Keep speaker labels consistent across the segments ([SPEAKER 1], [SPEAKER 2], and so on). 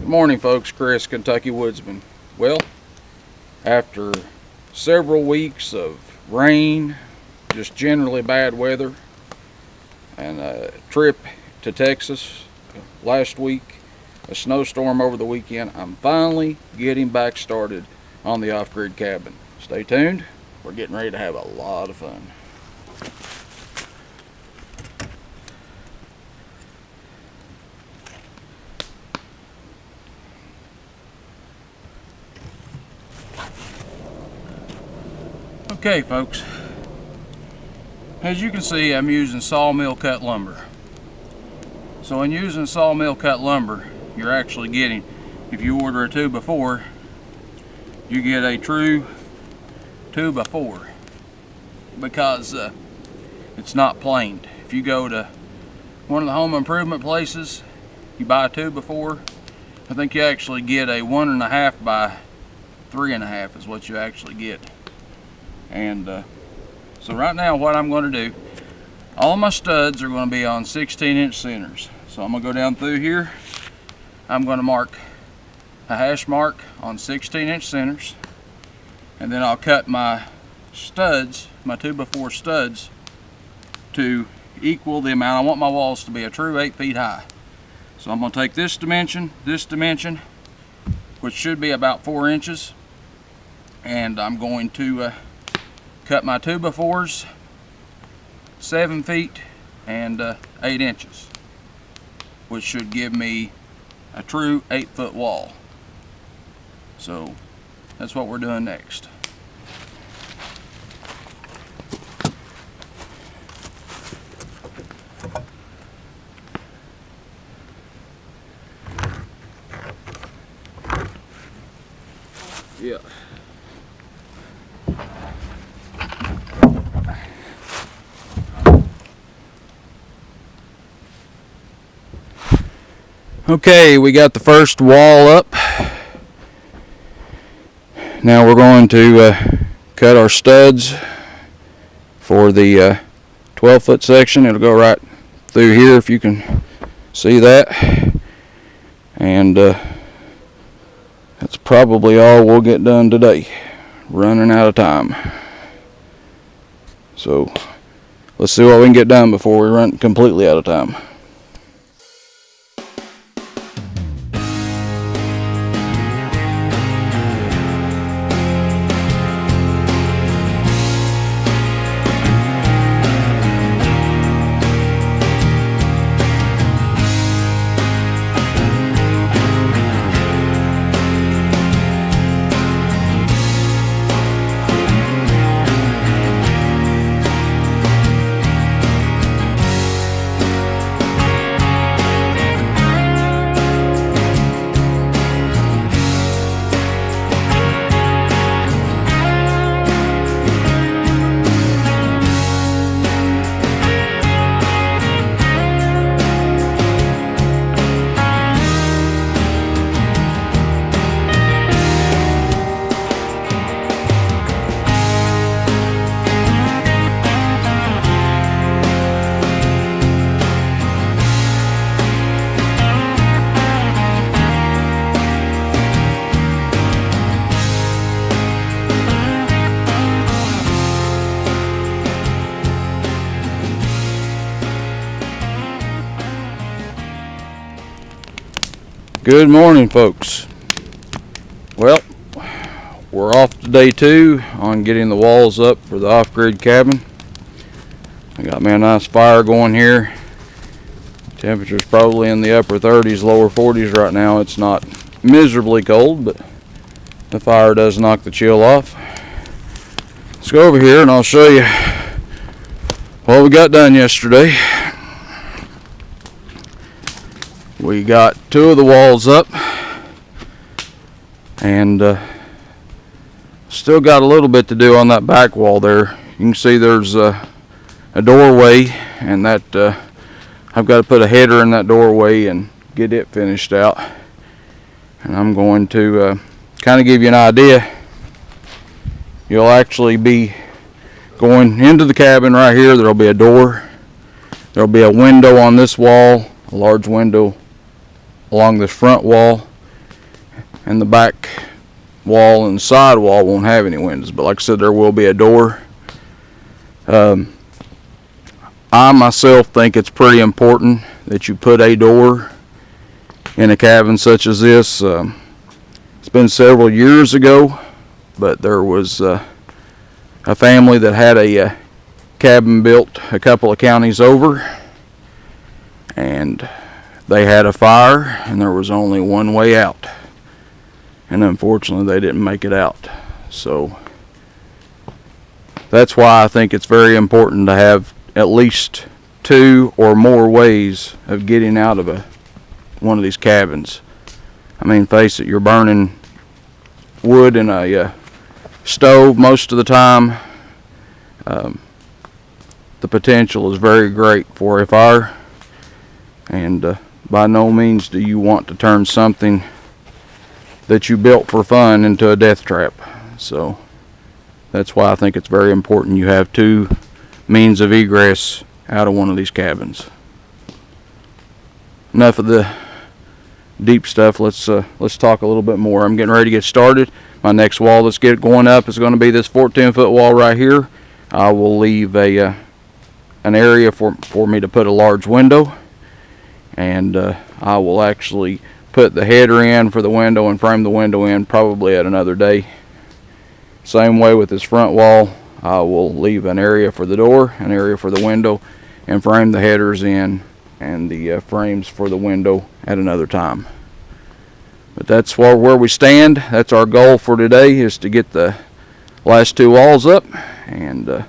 [SPEAKER 1] Good morning, folks. Chris, Kentucky Woodsman. Well, after several weeks of rain, just generally bad weather, and a trip to Texas last week, a snowstorm over the weekend, I'm finally getting back started on the off-grid cabin. Stay tuned. We're getting ready to have a lot of fun. Okay, folks, as you can see, I'm using sawmill cut lumber. So in using sawmill cut lumber, you're actually getting, if you order a 2x4, you get a true 2x4 because it's not planed. If you go to one of the home improvement places, you buy a 2x4, I think you actually get a 1.5 by 3.5 is what you actually get. And so right now what I'm going to do, all my studs are going to be on 16-inch centers. So I'm going to go down through here. I'm going to mark a hash mark on 16-inch centers, and then I'll cut my studs, my 2x4 studs, to equal the amount. I want my walls to be a true 8 feet high. So I'm going to take this dimension, which should be about 4 inches, and I'm going to cut my 2x4s 7 feet and 8 inches, which should give me a true 8-foot wall. So that's what we're doing next. Yeah. Okay, we got the first wall up. Now we're going to cut our studs for the 12-foot section. It'll go right through here if you can see that. And that's probably all we'll get done today. Running out of time. So let's see what we can get done before we run completely out of time. Good morning, folks. Well, we're off to day 2 on getting the walls up for the off-grid cabin. I got me a nice fire going here. Temperature's probably in the upper 30s, lower 40s right now. It's not miserably cold, but the fire does knock the chill off. Let's go over here and I'll show you what we got done yesterday. We got 2 of the walls up, and still got a little bit to do on that back wall there. You can see there's a doorway, and that I've got to put a header in that doorway and get it finished out. And I'm going to kind of give you an idea. You'll actually be going into the cabin right here. There'll be a door. There'll be a window on this wall, a large window along this front wall, and the back wall and the side wall won't have any windows, but like I said, there will be a door. I myself think it's pretty important that you put a door in a cabin such as this. It's been several years ago, but there was a family that had a cabin built a couple of counties over, and they had a fire and there was only one way out, and unfortunately they didn't make it out. So that's why I think it's very important to have at least 2 or more ways of getting out of one of these cabins. I mean, face it, you're burning wood in a stove most of the time. The potential is very great for a fire, and by no means do you want to turn something that you built for fun into a death trap. So that's why I think it's very important you have 2 means of egress out of one of these cabins. Enough of the deep stuff. Let's talk a little bit more. I'm getting ready to get started. My next wall that's going up is going to be this 14-foot wall right here. I will leave an area for me to put a large window, and I will actually put the header in for the window and frame the window in probably at another day. Same way with this front wall. I will leave an area for the door, an area for the window, and frame the headers in and the frames for the window at another time. But that's where we stand. That's our goal for today, is to get the last 2 walls up, and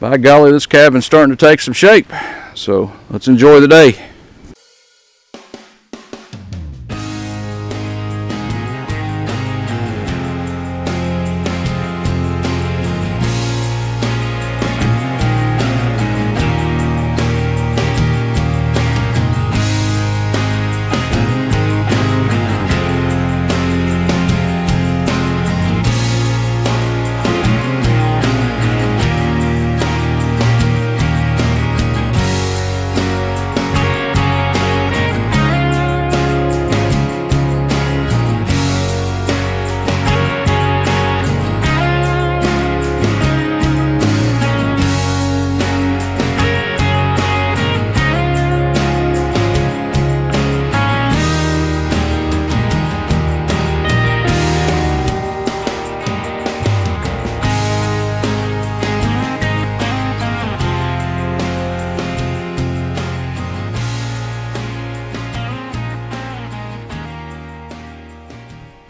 [SPEAKER 1] by golly, this cabin's starting to take some shape. So let's enjoy the day.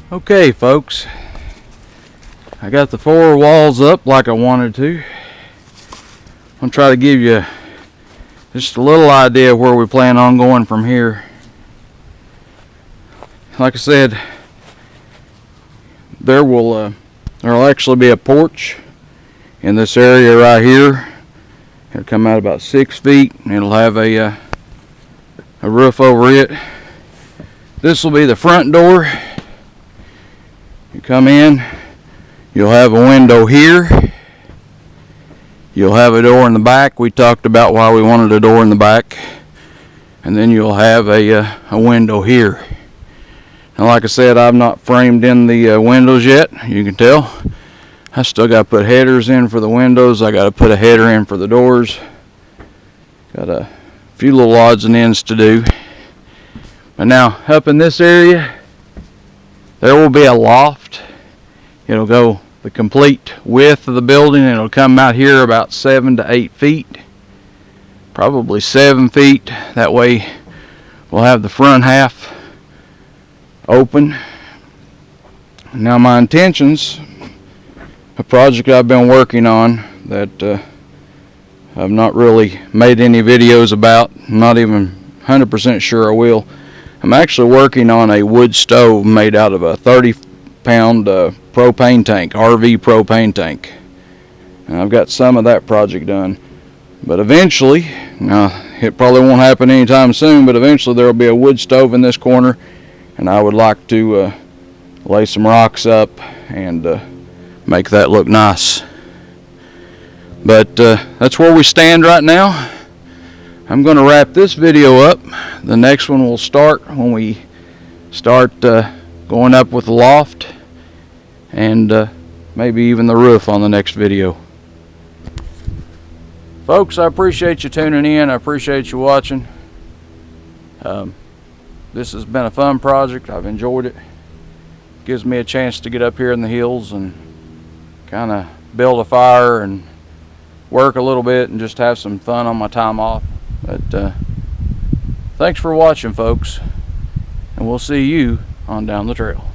[SPEAKER 1] Okay, folks, I got the 4 walls up like I wanted to. I'm going to try to give you just a little idea of where we plan on going from here. Like I said, there'll actually be a porch in this area right here. It'll come out about 6 feet, and it'll have a roof over it. This will be the front door. You come in, you'll have a window here. You'll have a door in the back. We talked about why we wanted a door in the back. And then you'll have a window here. And like I said, I've not framed in the windows yet. You can tell. I still got to put headers in for the windows. I got to put a header in for the doors. Got a few little odds and ends to do. But now, up in this area, there will be a loft. It'll go the complete width of the building, and it'll come out here about 7 to 8 feet. Probably 7 feet. That way we'll have the front half open. Now my intentions, a project I've been working on that I've not really made any videos about, I'm not even 100% sure I will. I'm actually working on a wood stove made out of a 30-pound propane tank, RV propane tank. And I've got some of that project done. But eventually, now it probably won't happen anytime soon, but eventually there will be a wood stove in this corner, and I would like to lay some rocks up and make that look nice. But that's where we stand right now. I'm going to wrap this video up. The next one will start when we start going up with the loft, and maybe even the roof on the next video. Folks, I appreciate you tuning in. I appreciate you watching. This has been a fun project. I've enjoyed it. Gives me a chance to get up here in the hills and kind of build a fire and work a little bit and just have some fun on my time off. But thanks for watching, folks, and we'll see you on down the trail.